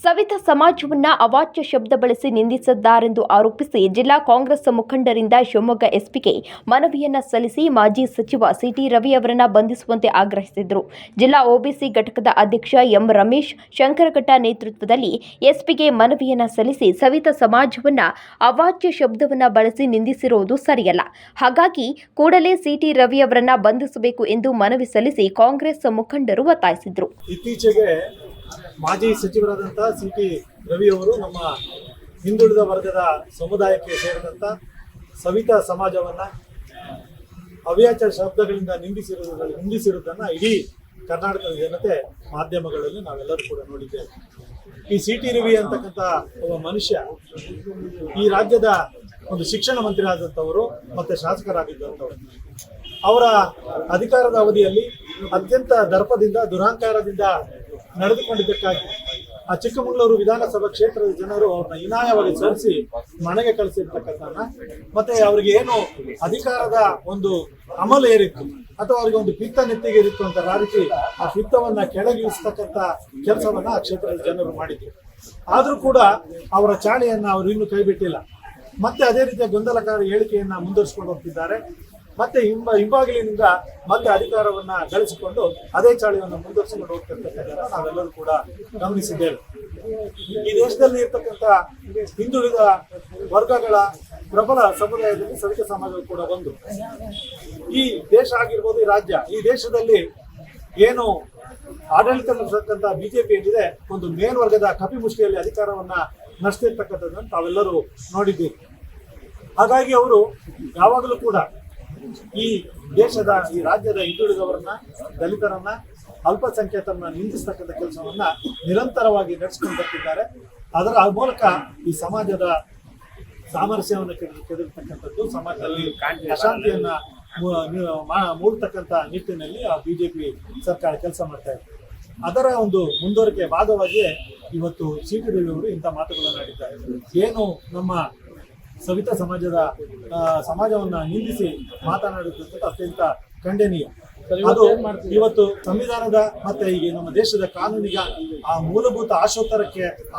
ಸವಿತಾ ಸಮಾಜವನ್ನ ಅವಾಚ್ಯ ಶಬ್ದ ಬಳಸಿ ನಿಂದಿಸಿದ್ದಾರೆಂದು ಆರೋಪಿಸಿ ಜಿಲ್ಲಾ ಕಾಂಗ್ರೆಸ್ ಮುಖಂಡರಿಂದ ಶಿವಮೊಗ್ಗ ಎಸ್ಪಿಗೆ ಮನವಿಯನ್ನ ಸಲ್ಲಿಸಿ ಮಾಜಿ ಸಚಿವ ಸಿಟಿ ರವಿ ಅವರನ್ನ ಬಂಧಿಸುವಂತೆ ಆಗ್ರಹಿಸಿದರು. ಜಿಲ್ಲಾ ಒಬಿಸಿ ಘಟಕದ ಅಧ್ಯಕ್ಷ ಎಂ ರಮೇಶ್ ಶಂಕರಘಟ್ಟ ನೇತೃತ್ವದಲ್ಲಿ ಎಸ್ಪಿಗೆ ಮನವಿಯನ್ನ ಸಲ್ಲಿಸಿ ಸವಿತಾ ಸಮಾಜವನ್ನ ಅವಾಚ್ಯ ಶಬ್ದವನ್ನ ಬಳಸಿ ನಿಂದಿಸಿರುವುದು ಸರಿಯಲ್ಲ, ಹಾಗಾಗಿ ಕೂಡಲೇ ಸಿಟಿ ರವಿ ಅವರನ್ನ ಬಂಧಿಸಬೇಕು ಎಂದು ಮನವಿ ಸಲ್ಲಿಸಿ ಕಾಂಗ್ರೆಸ್ ಮುಖಂಡರು ಒತ್ತಾಯಿಸಿದರು. ಇತ್ತೀಚೆಗೆ ಮಾಜಿ ಸಚಿವರಾದಂತಹ ಸಿಟಿ ರವಿ ಅವರು ನಮ್ಮ ಹಿಂದುಳಿದ ವರ್ಗದ ಸಮುದಾಯಕ್ಕೆ ಸೇರಿದಂಥ ಸವಿತಾ ಸಮಾಜವನ್ನ ಅವ್ಯಾಚ್ಯ ಶಬ್ದಗಳಿಂದ ನಿಂದಿಸಿರುವುದನ್ನು ಇಡೀ ಕರ್ನಾಟಕದ ಜನತೆ ಮಾಧ್ಯಮಗಳಲ್ಲಿ ನಾವೆಲ್ಲರೂ ಕೂಡ ನೋಡಿದ್ದೇವೆ. ಈ ಸಿಟಿ ರವಿ ಅಂತಕ್ಕಂಥ ಒಬ್ಬ ಮನುಷ್ಯ ಈ ರಾಜ್ಯದ ಒಂದು ಶಿಕ್ಷಣ ಮಂತ್ರಿ ಆದಂಥವರು ಮತ್ತೆ ಶಾಸಕರಾಗಿದ್ದಂಥವರು. ಅವರ ಅಧಿಕಾರದ ಅವಧಿಯಲ್ಲಿ ಅತ್ಯಂತ ದರ್ಪದಿಂದ ದುರಹಂಕಾರದಿಂದ ನಡೆದುಕೊಂಡಿದ್ದಕ್ಕಾಗಿ ಆ ಚಿಕ್ಕಮಗಳೂರು ವಿಧಾನಸಭಾ ಕ್ಷೇತ್ರದ ಜನರು ಅವ್ರನ್ನ ಹೀನಾಯವಾಗಿ ಸೋಲಿಸಿ ಮನೆಗೆ ಕಳಿಸಿರ್ತಕ್ಕಂಥ ಮತ್ತೆ ಅವರಿಗೆ ಏನು ಅಧಿಕಾರದ ಒಂದು ಅಮಲು ಏರಿತ್ತು ಅಥವಾ ಅವರಿಗೆ ಒಂದು ಪಿತ್ತ ನೆತ್ತಿಗೆ ಏರಿತ್ತು ಅಂತ ರೀತಿ ಆ ಪಿತ್ತವನ್ನ ಕೆಳಗಿಳಿಸ್ತಕ್ಕಂಥ ಕೆಲಸವನ್ನ ಆ ಕ್ಷೇತ್ರದ ಜನರು ಮಾಡಿದ್ರು. ಆದ್ರೂ ಕೂಡ ಅವರ ಚಾಳಿಯನ್ನ ಅವರು ಇನ್ನೂ ಕೈಬಿಟ್ಟಿಲ್ಲ. ಮತ್ತೆ ಅದೇ ರೀತಿಯ ಗೊಂದಲಕಾರಿ ಹೇಳಿಕೆಯನ್ನ ಮುಂದುವರಿಸಿಕೊಂಡು ಹೋಗ್ತಿದ್ದಾರೆ. ಮತ್ತೆ ಹಿಂಬಾಗಿಲಿನಿಂದ ಮತ್ತೆ ಅಧಿಕಾರವನ್ನ ಗಳಿಸಿಕೊಂಡು ಅದೇ ಚಾಳಿಯನ್ನು ಮುಂದುವರಿಸಿಕೊಂಡು ಹೋಗ್ತಿರ್ತಕ್ಕಂಥ ನಾವೆಲ್ಲರೂ ಕೂಡ ಗಮನಿಸಿದ್ದೇವೆ. ಈ ದೇಶದಲ್ಲಿ ಇರ್ತಕ್ಕಂಥ ಹಿಂದುಳಿದ ವರ್ಗಗಳ ಪ್ರಬಲ ಸಮುದಾಯದಲ್ಲಿ ಸವಿತಾ ಸಮಾಜವು ಕೂಡ ಒಂದು. ಈ ದೇಶ ಆಗಿರ್ಬೋದು, ಈ ರಾಜ್ಯ, ಈ ದೇಶದಲ್ಲಿ ಏನು ಆಡಳಿತ ನಡೆಸತಕ್ಕಂಥ ಬಿಜೆಪಿ ಏನಿದೆ, ಒಂದು ಮೇಲ್ವರ್ಗದ ಕಪಿಮುಷ್ಟಿಯಲ್ಲಿ ಅಧಿಕಾರವನ್ನ ನಡೆಸ್ತಿರ್ತಕ್ಕಂಥದ್ದನ್ನು ತಾವೆಲ್ಲರೂ ನೋಡಿದ್ದೀವಿ. ಹಾಗಾಗಿ ಅವರು ಯಾವಾಗಲೂ ಕೂಡ ಈ ದೇಶದ, ಈ ರಾಜ್ಯದ ಹಿಂದುಳಿದವರನ್ನ, ದಲಿತರನ್ನ, ಅಲ್ಪಸಂಖ್ಯಾತರನ್ನ ನಿಂದಿಸ್ತಕ್ಕಂಥ ಕೆಲಸವನ್ನ ನಿರಂತರವಾಗಿ ನಡೆಸ್ಕೊಂಡು ಬರ್ತಿದ್ದಾರೆ. ಅದರ ಮೂಲಕ ಈ ಸಮಾಜದ ಸಾಮರಸ್ಯವನ್ನು ಕೆದರ್ತಕ್ಕಂಥದ್ದು, ಸಮಾಜದಲ್ಲಿ ಅಶಾಂತಿಯನ್ನ ಮೂಡ್ತಕ್ಕಂಥ ನಿಟ್ಟಿನಲ್ಲಿ ಆ ಬಿಜೆಪಿ ಸರ್ಕಾರ ಕೆಲಸ ಮಾಡ್ತಾ ಇದೆ. ಅದರ ಒಂದು ಮುಂದುವರಿಕೆ ಭಾಗವಾಗಿ ಇವತ್ತು ಸಿಟಿ ರವಿ ಅವರು ಇಂಥ ಮಾತುಗಳನ್ನು ಆಡಿದ್ದಾರೆ. ಏನು ನಮ್ಮ ಸವಿತಾ ಸಮಾಜವನ್ನ ನಿಂದಿಸಿ ಮಾತನಾಡುತ್ತಿರುವುದು ಅತ್ಯಂತ ಖಂಡನೀಯ. ಅದು ಇವತ್ತು ಸಂವಿಧಾನದ ಮತ್ತೆ ಈಗ ನಮ್ಮ ದೇಶದ ಕಾನೂನಿಗೆ ಆ ಮೂಲಭೂತ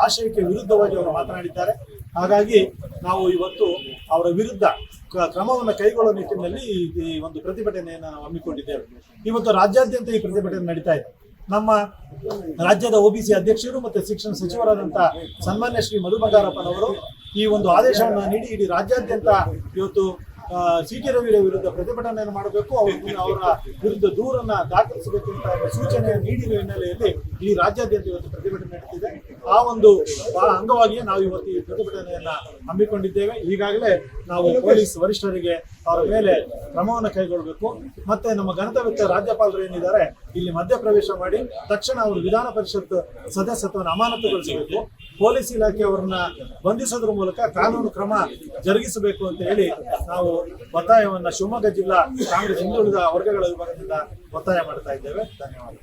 ಆಶಯಕ್ಕೆ ವಿರುದ್ಧವಾಗಿ ಅವರು ಮಾತನಾಡಿದ್ದಾರೆ. ಹಾಗಾಗಿ ನಾವು ಇವತ್ತು ಅವರ ವಿರುದ್ಧ ಕ್ರಮವನ್ನು ಕೈಗೊಳ್ಳುವ ನಿಟ್ಟಿನಲ್ಲಿ ಈ ಒಂದು ಪ್ರತಿಭಟನೆಯನ್ನು ನಾವು ಹಮ್ಮಿಕೊಂಡಿದ್ದೇವೆ. ಇವತ್ತು ರಾಜ್ಯಾದ್ಯಂತ ಈ ಪ್ರತಿಭಟನೆ ನಡೀತಾ ಇದೆ. ನಮ್ಮ ರಾಜ್ಯದ ಒಬಿಸಿ ಅಧ್ಯಕ್ಷರು ಮತ್ತೆ ಶಿಕ್ಷಣ ಸಚಿವರಾದಂಥ ಸನ್ಮಾನ್ಯ ಶ್ರೀ ಮಧು ಬಂಗಾರಪ್ಪನವರು ಈ ಒಂದು ಆದೇಶವನ್ನು ನೀಡಿ ಇಡೀ ರಾಜ್ಯಾದ್ಯಂತ ಇವತ್ತು ಸಿಟಿ ರವಿ ವಿರುದ್ಧ ಪ್ರತಿಭಟನೆಯನ್ನು ಮಾಡಬೇಕು, ಅವರ ವಿರುದ್ಧ ದೂರನ್ನ ದಾಖಲಿಸಬೇಕು ಅಂತ ಸೂಚನೆಯನ್ನು ನೀಡಿರುವ ಹಿನ್ನೆಲೆಯಲ್ಲಿ ಈ ರಾಜ್ಯಾದ್ಯಂತ ಇವತ್ತು ಪ್ರತಿಭಟನೆ ನಡೀತಿದೆ. ಆ ಒಂದು ಅಂಗವಾಗಿಯೇ ನಾವು ಇವತ್ತು ಈ ಪ್ರತಿಭಟನೆಯನ್ನ ಹಮ್ಮಿಕೊಂಡಿದ್ದೇವೆ. ಈಗಾಗಲೇ ನಾವು ಪೊಲೀಸ್ ವರಿಷ್ಠರಿಗೆ ಅವರ ಮೇಲೆ ಕ್ರಮವನ್ನು ಕೈಗೊಳ್ಳಬೇಕು. ಮತ್ತೆ ನಮ್ಮ ಗಣತಂತ್ರ ರಾಜ್ಯಪಾಲರು ಏನಿದ್ದಾರೆ ಇಲ್ಲಿ ಮಧ್ಯಪ್ರವೇಶ ಮಾಡಿ ತಕ್ಷಣ ಅವರು ವಿಧಾನ ಪರಿಷತ್ ಸದಸ್ಯತ್ವವನ್ನು ಅಮಾನತುಗೊಳಿಸಬೇಕು. ಪೊಲೀಸ್ ಇಲಾಖೆ ಅವರನ್ನ ಬಂಧಿಸೋದ್ರ ಮೂಲಕ ಕಾನೂನು ಕ್ರಮ ಜರುಗಿಸಬೇಕು ಅಂತ ಹೇಳಿ ನಾವು ಒತ್ತಾಯವನ್ನ ಶಿವಮೊಗ್ಗ ಜಿಲ್ಲಾ ಕಾಂಗ್ರೆಸ್ ಹಿಂದುಳಿದ ವರ್ಗಗಳ ವಿಭಾಗದಿಂದ ಒತ್ತಾಯ ಮಾಡ್ತಾ ಇದ್ದೇವೆ. ಧನ್ಯವಾದ.